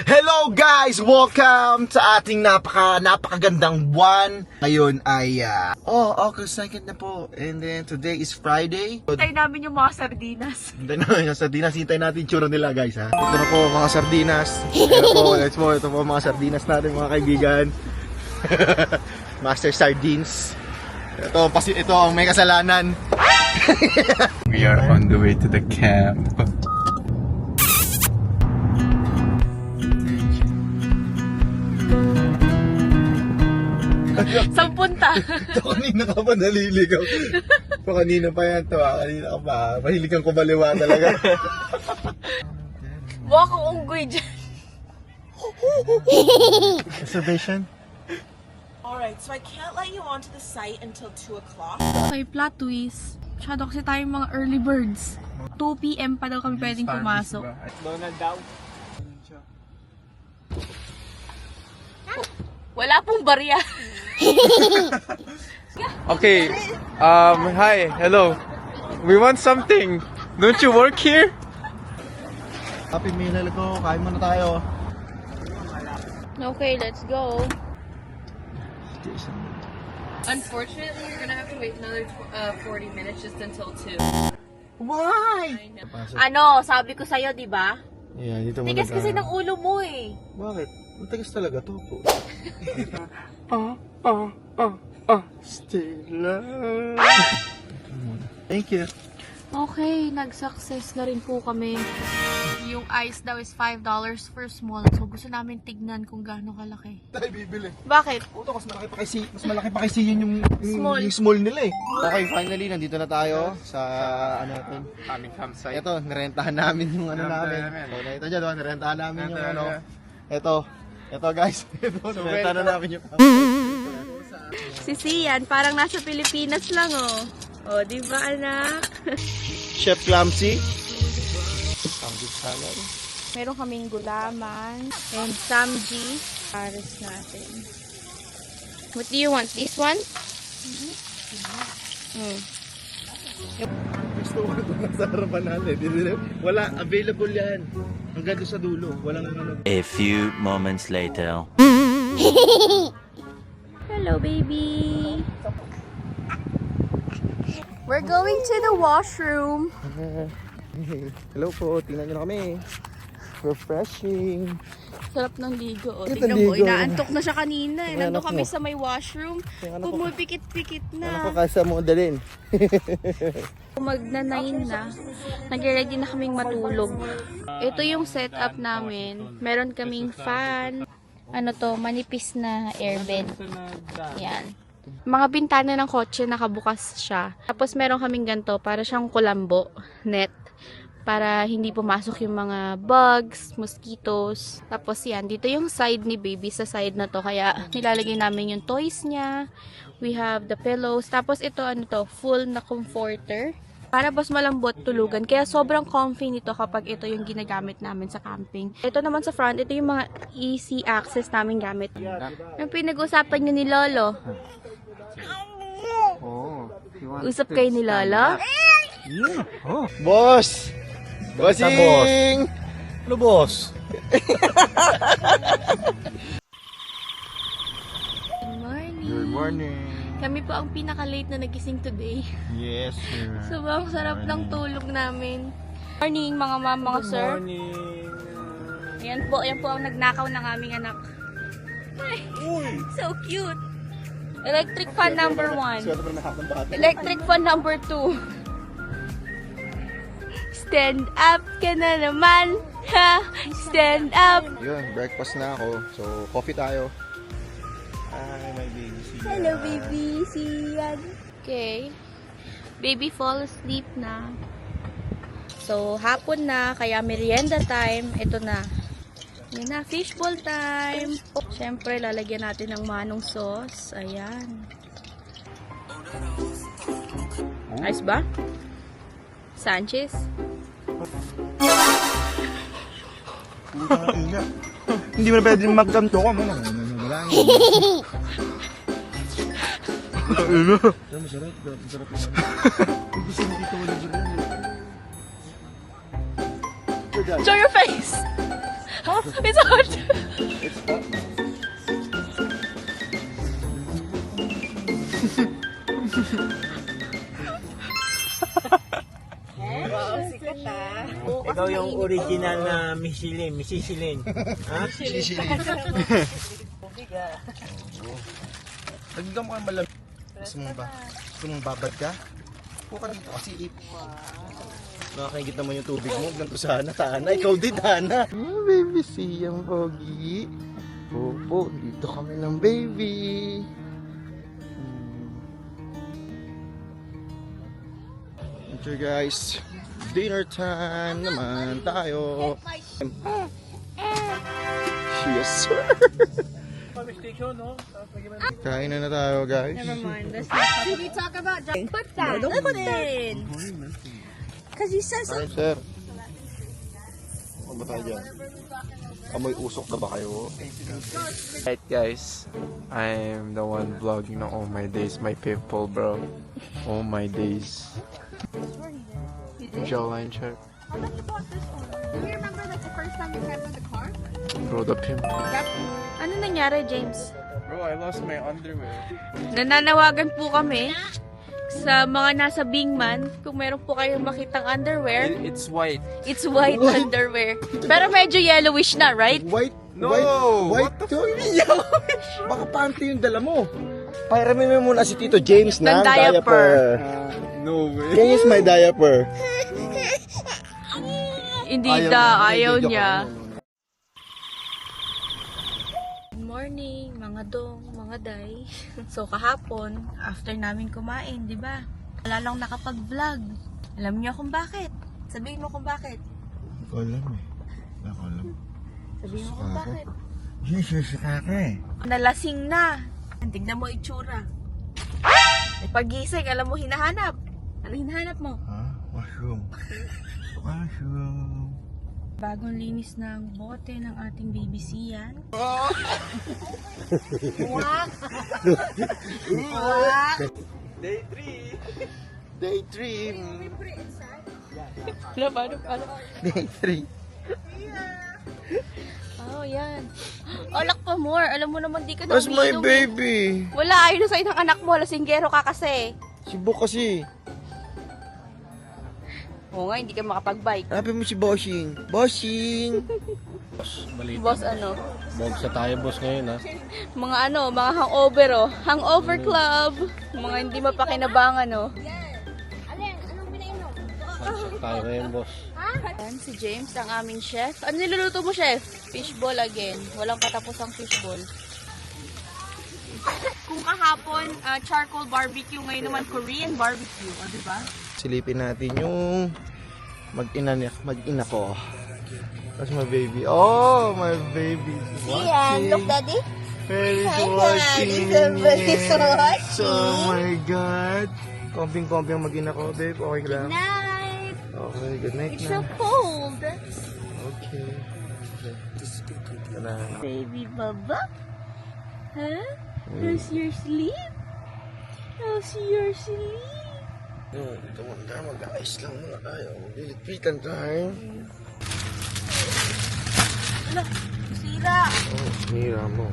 Hello guys! Welcome sa ating napakagandang buwan. Ngayon ay August 2nd na po. And then today is Friday. Hintay namin yung mga sardinas. Hintay namin yung sardinas. Hintay natin yung tsura nila guys ha. Ito na po mga sardinas. Ito po, let's go. Ito po mga sardinas natin mga kaibigan. Master Sardines. Ito ang may kasalanan. We are on the way to the camp. Saan punta? Ito kanina ka pa naliligaw. Ito kanina pa yan to. Kanina ka pa. Mahilig kang kumaliwa talaga. Buka kang unggoy dyan. Observation? Alright, so I can't let you onto the site until 2 o'clock. Okay, plot twist. Masyado kasi tayong mga early birds. 2 PM pa daw kami pwedeng pumasok. Donald daw. Wala pong barya. Okay, hi, hello. We want something. Don't you work here? Happy meal ko. Kain muna tayo. Okay, let's go. Unfortunately, you're gonna have to wait another 40 minutes just until 2. Why? Ano, sabi ko sa'yo, di ba? Yeah, dito mo Tigas kasi ng ulo mo eh. Bakit? Matigas talaga to po. Stella. Thank you. Okay, nag-success na rin po kami. Yung ice daw is $5 for small. So gusto namin tignan kung gaano kalaki. Tayo bibili. Bakit? Puto, mas malaki pa kasi yun Small. yung small nila eh. Okay, finally, nandito na tayo sa Aming campsite. Ito, nirentahan namin yung Nirentahan namin. namin. So, ito dyan, nirentahan namin yung Nirentahan Ito guys. Ito, nirentahan na namin yung Si Sian, parang nasa Pilipinas lang oh. Oh, di ba anak? Chef Clamsy. Samgit salad. Meron kaming gulaman and samji. Pares natin. What do you want? This one? Gusto ko ito nasa harapan natin. Wala, available yan. Hanggang doon sa dulo. Walang ano. A few moments later. Hello, baby. We're going to the washroom. Hello po, tingnan nyo na kami. Refreshing. Sarap ng ligo. Oh. Ito Tingnan mo, ligo. inaantok na siya kanina. Yung Nandun anak kami mo. sa may washroom. Yung anak ko. Pumipikit-pikit Ano na. ko kasa mo dalhin? Magna-9 na. Nag-ready na kaming matulog. Ito yung setup namin. Meron kaming fan. Ano to, manipis na airbed. Yan. Mga bintana ng kotse, nakabukas siya. Tapos meron kaming ganito, para siyang kulambo, net. Para hindi pumasok yung mga bugs, mosquitoes. Tapos yan, dito yung side ni baby sa side na to. Kaya nilalagay namin yung toys niya. We have the pillows. Tapos ito, ano to, full na comforter. Para mas malambot tulugan. Kaya sobrang comfy nito kapag ito yung ginagamit namin sa camping. Ito naman sa front, ito yung mga easy access namin gamit. Ang pinag-usapan nyo ni Lolo? Usap kayo ni Lolo? Boss! Bossing! Ano boss? Good morning! Good morning! Kami po ang pinaka-late na nagising today. Yes, sir. Sobrang sarap ng tulog namin. Morning mga ma'am, mga sir. Ayan po ang nagnakaw ng aming anak. Ay, so cute. Electric fan number 1. Electric fan number 2. Stand up ka na naman. Ha? Stand up. Yun, breakfast na ako. So, coffee tayo. Hi, my baby. Hello, baby. Siyan. Okay. Baby fall asleep na. So, hapon na. Kaya merienda time. Ito na. Yan na. Fishball time. Siyempre, lalagyan natin ng manong sauce. Ayan. Ayos ba? Sanchez? Hindi mo na pwede magkanto ka. Wala nga. Masarap. Masarap naman. Gusto mo dito wala dyan. Show your face! It's hot. Ikaw yung original na Michelin. Ha? Nagigam ka malamig. Gusto mong ba? Gusto mong babad ka? Puka dito kasi nakakaingit naman yung tubig mo. Ganito sana, Tana. Ikaw din, Tana. Baby, siyang pogi. Opo, dito kami ng baby. Enter guys. Dinner time naman tayo. Yes, sir. Kain na tayo, guys. Never mind. Should we talk about Put that. Put in. Because he says Ay, sir. Ano ba tayo dyan? Amoy usok na ba kayo? Right guys, I'm the one vlogging na all my days, my people bro. All my days. Jawline check. Do you remember like the first time you tried with the car? Bro, the pimp. Ano nangyari, James? Bro, I lost my underwear. Nananawagan po kami sa mga nasa Bingman kung meron po kayong makitang underwear. It's white. It's white underwear. Pero medyo yellowish na, right? White? No! White? Baka panty yung dala mo. Pairamin mo muna si Tito James Ng ng diaper. No way. Can you use my diaper? Hindi ayaw niya. Good morning, mga dong, mga day. So kahapon, after namin kumain, di ba? Wala lang nakapag-vlog. Alam niyo kung bakit? Sabihin mo kung bakit. Hindi ko alam eh. Hindi ko alam. Sabihin mo kung bakit. Susuka ka eh. Nalasing na. Tignan mo itsura. Pag-gising, alam mo hinahanap. Ano hinahanap mo? Ha? Washroom. Washroom. Bagong linis ng bote ng ating BBC yan. Day 3. Daydream. Ano? Daydream. Oh, yan. Alak pa more. Alam mo naman di ka na Where's my umiinom eh. baby? Wala, ayun na sa'yo ng anak mo. Lasinggero ka kasi. Si Bo kasi. Oo nga, hindi ka makapag-bike. Hanapin mo si Bossing. Bossing! Boss ano? Bogsa tayo boss ngayon ha. Mga ano, mga hangover oh. Hangover club. Mga hindi mapakinabangan oh. Tayo ngayon boss. Yan, si James, ang aming chef. Ano niluluto mo, chef? Fishball again. Walang katapusang fishball. Kung kahapon, charcoal barbecue, ngayon naman Korean barbecue. O, diba? Silipin natin yung mag-ina ko. That's my baby. Oh, my baby. Ian, look, daddy. Very Hi, watching. guys. Somebody's watching. Oh my God. Komping-komping mag-ina ko, babe. Okay lang. Night. Okay, good night It's na. so cold. Okay. Baby Baba? Huh? How's your sleep? How's your sleep? Ito muna, mag-ayos lang muna tayo. Liligpitan tayo. Ano? Sira. Oh, mira mo.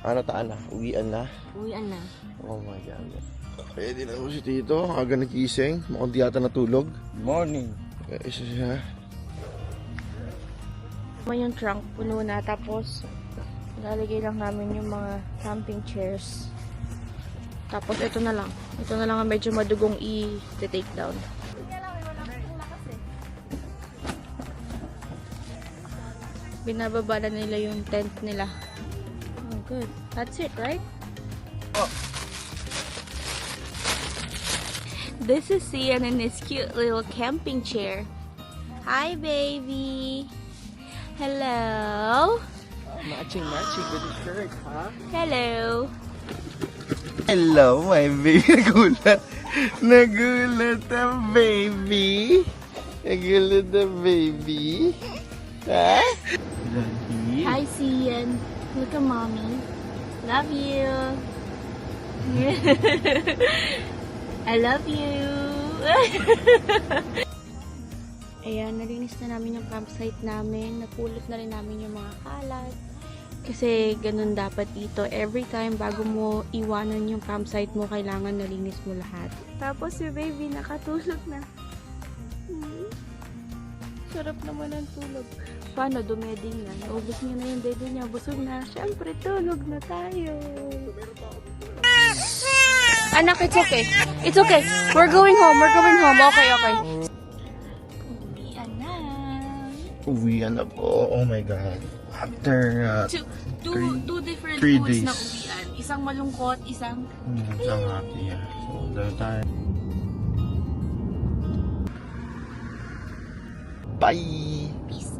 Ano taan na? Uwian na? Uwian na. Oh my God. Pwede na ako si Tito. Aga nagising. Mukhang di yata natulog. Morning. Isa siya. Yung trunk puno na, tapos lalagay lang namin yung mga camping chairs. Tapos ito na lang. Ito na lang ang medyo madugong i-take down. Binababa na nila yung tent nila. Oh, good. That's it, right? Oh. This is Sian in his cute little camping chair. Hi, baby. Hello. Matching with the shirt, ha? Hello. Hello, my baby. Nagulat. Nagulat ang baby. Nagulat ang baby. Ha? Hi, Sian. Look at mommy. Love you. I love you. Ayan, nalinis na namin yung campsite namin. Napulot na rin namin yung mga kalat. Kasi ganun dapat dito. Every time bago mo iwanan yung campsite mo, kailangan nalinis mo lahat. Tapos si baby nakatulog na. Sarap naman ang tulog. Paano? Dumeding na. Naubos niya na yung dede niya. Busog na. Siyempre, tulog na tayo. Anak, it's okay. It's okay. We're going home. We're going home. Okay, okay. Uwian na. Uwian na po. Oh my God. After, Two different 3 moods days. na uwian. Isang malungkot, isang... Isang happy. Yeah. So, dahil tayo. Bye! Peace.